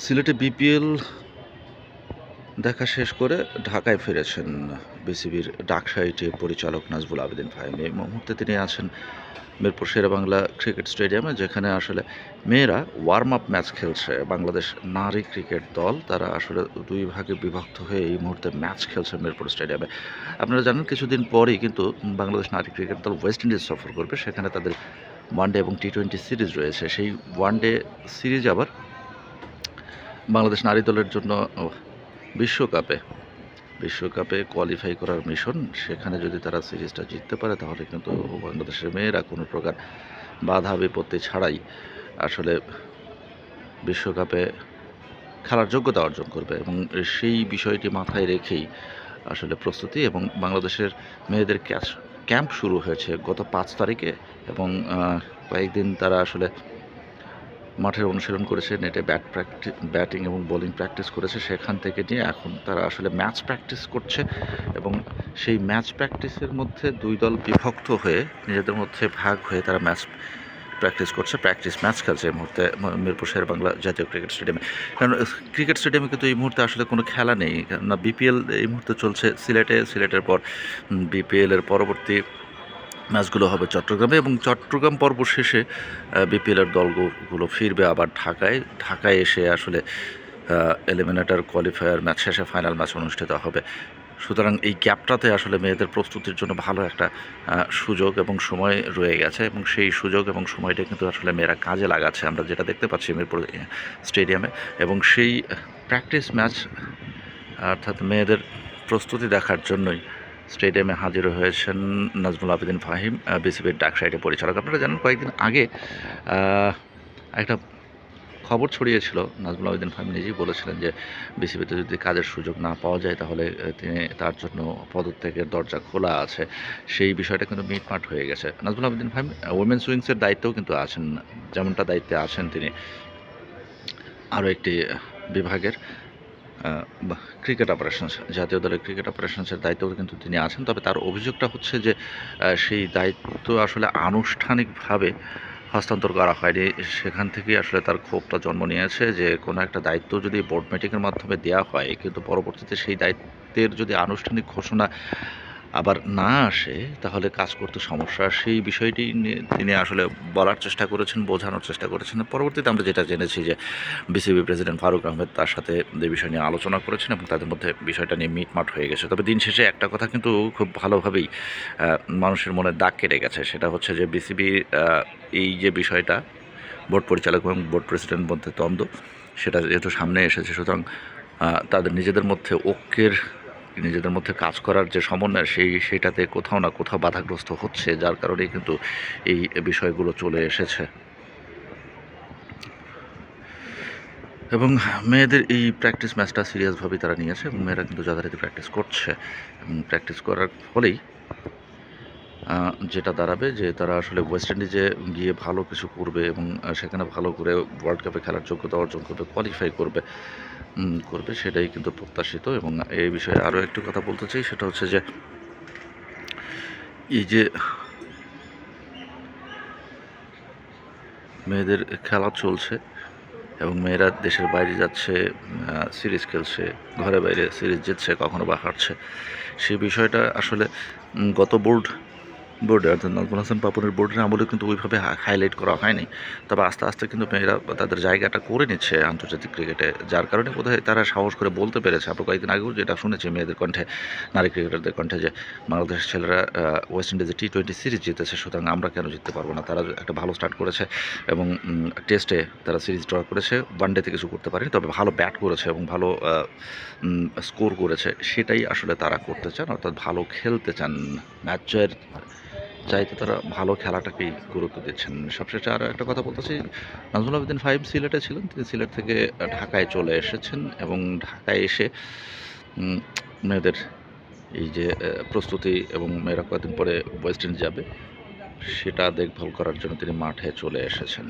সিলেটে বিপিএল দেখা শেষ করে ঢাকায় ফিরেছেন বিসিবির ডাকসাইটে পরিচালক নাজবুল আবেদিন ফাহিম। এই মুহূর্তে তিনি আছেন মিরপুর শেরেবাংলা ক্রিকেট স্টেডিয়ামে, যেখানে আসলে মেয়েরা ওয়ার্ম আপ ম্যাচ খেলছে। বাংলাদেশ নারী ক্রিকেট দল তারা আসলে দুই ভাগে বিভক্ত হয়ে এই মুহূর্তে ম্যাচ খেলছে মিরপুর স্টেডিয়ামে। আপনারা জানেন কিছুদিন পরেই কিন্তু বাংলাদেশ নারী ক্রিকেট দল ওয়েস্ট ইন্ডিজ সফর করবে। সেখানে তাদের ওয়ানডে এবং টি-20 সিরিজ রয়েছে। সেই ওয়ানডে সিরিজ আবার বাংলাদেশ নারী দলের জন্য বিশ্বকাপে কোয়ালিফাই করার মিশন। সেখানে যদি তারা সিরিজটা জিততে পারে তাহলে কিন্তু বাংলাদেশের মেয়েরা কোনো প্রকার বাধা বিপত্তি ছাড়াই আসলে বিশ্বকাপে খেলার যোগ্যতা অর্জন করবে, এবং সেই বিষয়টি মাথায় রেখেই আসলে প্রস্তুতি। এবং বাংলাদেশের মেয়েদের ক্যাম্প শুরু হয়েছে গত 5 তারিখে, এবং কয়েকদিন তারা আসলে মাঠের অনুশীলন করেছে, নেটে ব্যাটিং এবং বোলিং প্র্যাকটিস করেছে। সেখান থেকে নিয়ে এখন তারা আসলে ম্যাচ প্র্যাকটিস করছে, এবং সেই ম্যাচ প্র্যাকটিসের মধ্যে দুই দল বিভক্ত হয়ে নিজেদের মধ্যে ভাগ হয়ে তারা ম্যাচ প্র্যাকটিস করছে, প্র্যাকটিস ম্যাচ খেলছে এই মুহূর্তে মিরপুর শেরেবাংলা জাতীয় ক্রিকেট স্টেডিয়ামে। কারণ ক্রিকেট স্টেডিয়ামে কিন্তু এই মুহূর্তে আসলে কোনো খেলা নেই, না বিপিএল এই মুহূর্তে চলছে সিলেটের পর বিপিএলের পরবর্তী ম্যাচগুলো হবে চট্টগ্রামে, এবং চট্টগ্রাম পর্ব শেষে বিপিএলের দলগুলো ফিরবে আবার ঢাকায় এসে আসলে এলিমিনেটর কোয়ালিফায়ার ম্যাচ শেষে ফাইনাল ম্যাচ অনুষ্ঠিত হবে। সুতরাং এই গ্যাপটাতে আসলে মেয়েদের প্রস্তুতির জন্য ভালো একটা সুযোগ এবং সময় রয়ে গেছে, এবং সেই সুযোগ এবং সময়টা কিন্তু আসলে মেয়েরা কাজে লাগাচ্ছে, আমরা যেটা দেখতে পাচ্ছি মিরপুর স্টেডিয়ামে। এবং সেই প্র্যাকটিস ম্যাচ অর্থাৎ মেয়েদের প্রস্তুতি দেখার জন্যই স্টেডিয়ামে হাজির হয়েছেন নাজমুল আবেদিন ফাহিম, বিসিবির ডাকসাইটে পরিচালক। আপনারা জানেন কয়েকদিন আগে একটা খবর ছড়িয়েছিল, নাজমুল আবেদিন ফাহিম নিজেই বলেছিলেন যে বিসিবিতে যদি কাজের সুযোগ না পাওয়া যায় তাহলে তিনি তার জন্য পদত্যাগের দরজা খোলা আছে। সেই বিষয়টা কিন্তু মিটমাট হয়ে গেছে। নাজমুল আবেদিন ফাহিম উইমেন্স উইংসের দায়িত্বেও কিন্তু আছেন, যেমনটা দায়িত্বে আছেন তিনি আরও একটি বিভাগের ক্রিকেট অপারেশনস, জাতীয় দলের ক্রিকেট অপারেশনসের দায়িত্বও কিন্তু তিনি আছেন। তবে তার অভিযোগটা হচ্ছে যে সেই দায়িত্ব আসলে আনুষ্ঠানিকভাবে হস্তান্তর করা হয়নি। সেখান থেকেই আসলে তার ক্ষোভটা জন্ম নিয়েছে যে কোনো একটা দায়িত্ব যদি বোর্ড মিটিংয়ের মাধ্যমে দেওয়া হয়, কিন্তু পরবর্তীতে সেই দায়িত্বের যদি আনুষ্ঠানিক ঘোষণা আবার না আসে তাহলে কাজ করতে সমস্যা। সেই বিষয়টি নিয়ে তিনি আসলে বলার চেষ্টা করেছেন, বোঝানোর চেষ্টা করেছেন। পরবর্তীতে আমরা যেটা জেনেছি যে বিসিবি প্রেসিডেন্ট ফারুক আহমেদ তার সাথে এই বিষয় নিয়ে আলোচনা করেছেন, এবং তাদের মধ্যে বিষয়টা নিয়ে মিটমাট হয়ে গেছে। তবে দিন শেষে একটা কথা কিন্তু খুব ভালোভাবেই মানুষের মনে দাগ কেটে গেছে, সেটা হচ্ছে যে বিসিবি এই যে বিষয়টা বোর্ড পরিচালক এবং বোর্ড প্রেসিডেন্টের মধ্যে দ্বন্দ্ব, সেটা যেহেতু সামনে এসেছে, সুতরাং তাদের নিজেদের মধ্যে কাজ করার যে সমন্বয় সেইটাতে কোথাও না কোথাও বাধাগ্রস্ত হচ্ছে, যার কারণেই কিন্তু এই বিষয়গুলো চলে এসেছে। এবং মেয়েদের এই প্র্যাকটিস ম্যাচটা সিরিয়াসভাবেই তারা নিয়েছে, এবং মেয়েরা কিন্তু যথারীতি প্র্যাকটিস করছে, এবং প্র্যাকটিস করার ফলেই যেটা দাঁড়াবে যে তারা আসলে ওয়েস্ট ইন্ডিজে গিয়ে ভালো কিছু করবে, এবং সেখানে ভালো করে ওয়ার্ল্ড কাপে খেলার যোগ্যতা অর্জন করবে, কোয়ালিফাই করবে, সেটাই কিন্তু প্রত্যাশিত। এবং এই বিষয়ে আরও একটু কথা বলতে চাই, সেটা হচ্ছে যে এই যে মেয়েদের খেলা চলছে এবং মেয়েরা দেশের বাইরে যাচ্ছে, সিরিজ খেলছে, ঘরে বাইরে সিরিজ জিতছে, কখনো বা হারছে, সেই বিষয়টা আসলে গত বোর্ডে অর্থাৎ নাজমুল হাসান পাপনের বোর্ডের আমলে কিন্তু ওইভাবে হাইলাইট করা হয়নি। তবে আস্তে আস্তে কিন্তু মেয়েরা তাদের জায়গাটা করে নিচ্ছে আন্তর্জাতিক ক্রিকেটে, যার কারণে বোধহয় তারা সাহস করে বলতে পেরেছে। আমরা কয়েকদিন আগেও যেটা শুনেছি মেয়েদের কণ্ঠে, নারী ক্রিকেটারদের কণ্ঠে, যে বাংলাদেশের ছেলেরা ওয়েস্ট ইন্ডিজে টি-20 সিরিজ জিতেছে, সুতরাং আমরা কেন জিততে পারবো না। তারা একটা ভালো স্টার্ট করেছে, এবং টেস্টে তারা সিরিজ ড্র করেছে, ওয়ানডেতে কিছু করতে পারেনি, তবে ভালো ব্যাট করেছে এবং ভালো স্কোর করেছে। সেটাই আসলে তারা করতে চান, অর্থাৎ ভালো খেলতে চান, ম্যাচের চাইতে তারা ভালো খেলাটাকেই গুরুত্ব দিচ্ছেন। সবশেষে আরও একটা কথা বলতেছি, নাজমুল আবেদিন ফাহিম সিলেটে ছিলেন, তিনি সিলেট থেকে ঢাকায় চলে এসেছেন, এবং ঢাকায় এসে মেয়েদের এই যে প্রস্তুতি, এবং মেয়েরা কয়েকদিন পরে ওয়েস্ট ইন্ডিজ যাবে, সেটা দেখভাল করার জন্য তিনি মাঠে চলে এসেছেন।